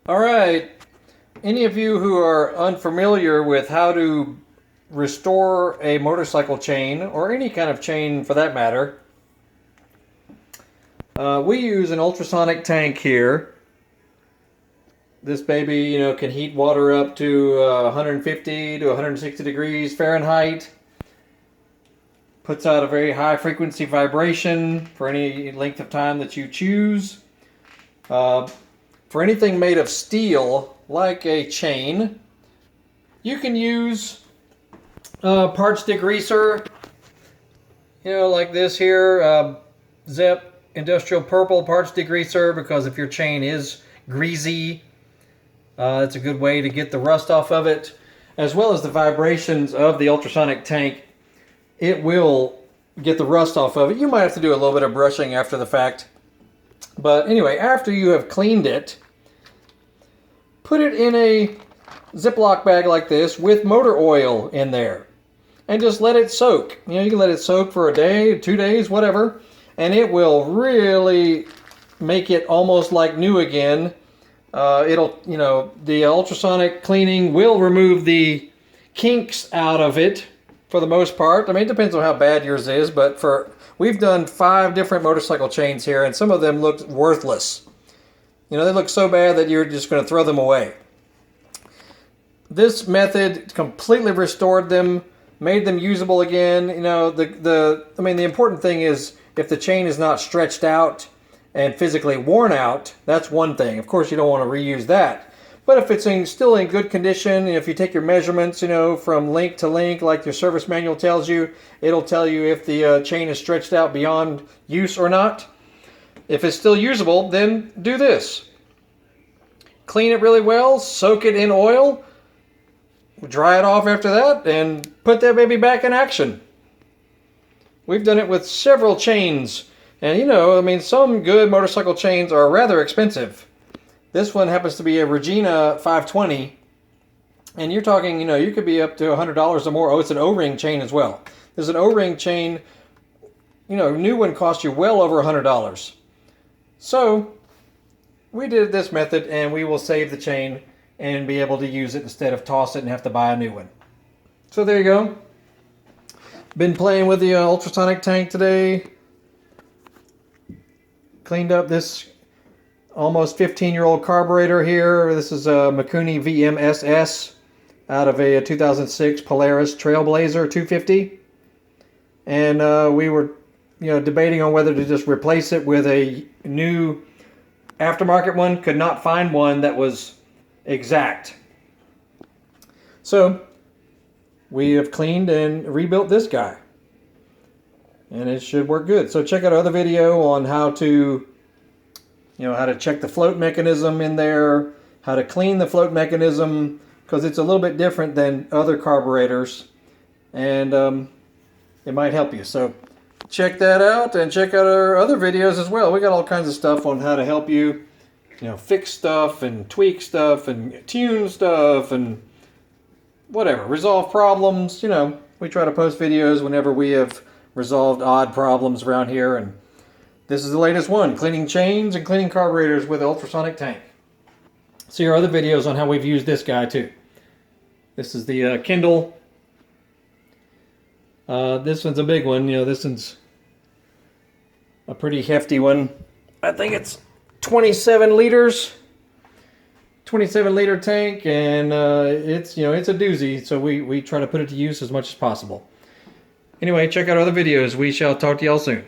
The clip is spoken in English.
All right, any of you who are unfamiliar with how to restore a motorcycle chain, or any kind of chain for that matter, we use an ultrasonic tank here. This baby, can heat water up to 150 to 160 degrees Fahrenheit. Puts out a very high frequency vibration for any length of time that you choose. For anything made of steel, like a chain, you can use parts degreaser, like this here, Zep Industrial Purple parts degreaser, because if your chain is greasy, it's a good way to get the rust off of it, as well as the vibrations of the ultrasonic tank. It will get the rust off of it. You might have to do a little bit of brushing after the fact. But anyway, after you have cleaned it, put it in a Ziploc bag like this with motor oil in there. And just let it soak. You can let it soak for a day, 2 days, whatever. And it will really make it almost like new again. The ultrasonic cleaning will remove the kinks out of it for the most part. I mean, it depends on how bad yours is, but we've done 5 different motorcycle chains here, and some of them look worthless. They look so bad that you're just going to throw them away. This method completely restored them, made them usable again. The important thing is if the chain is not stretched out and physically worn out, that's one thing. Of course, you don't want to reuse that. But if it's still in good condition, and if you take your measurements, from link to link, like your service manual tells you, it'll tell you if the chain is stretched out beyond use or not. If it's still usable, then do this. Clean it really well, soak it in oil, dry it off after that, and put that baby back in action. We've done it with several chains. And some good motorcycle chains are rather expensive. This one happens to be a Regina 520. And you're talking, you could be up to $100 or more. Oh, it's an O-ring chain as well. There's an O-ring chain, new one costs you well over $100. So, we did this method, and we will save the chain and be able to use it instead of toss it and have to buy a new one. So there you go. Been playing with the ultrasonic tank today. Cleaned up this almost 15-year-old carburetor here. This is a Mikuni VMSS out of a 2006 Polaris Trailblazer 250. And we were, debating on whether to just replace it with a new aftermarket one. Could not find one that was exact. So we have cleaned and rebuilt this guy. And it should work good. So check out our other video on how to check the float mechanism in there, how to clean the float mechanism, because it's a little bit different than other carburetors, and it might help you. So check that out, and check out our other videos as well. We got all kinds of stuff on how to help you, fix stuff and tweak stuff and tune stuff and whatever, resolve problems. We try to post videos whenever we have resolved odd problems around here, and this is the latest one, cleaning chains and cleaning carburetors with an ultrasonic tank. See our other videos on how we've used this guy too. This is the Kindle. This one's a big one. This one's a pretty hefty one. I think it's 27 liters. 27 liter tank, and it's a doozy, so we try to put it to use as much as possible. Anyway, check out other videos. We shall talk to y'all soon.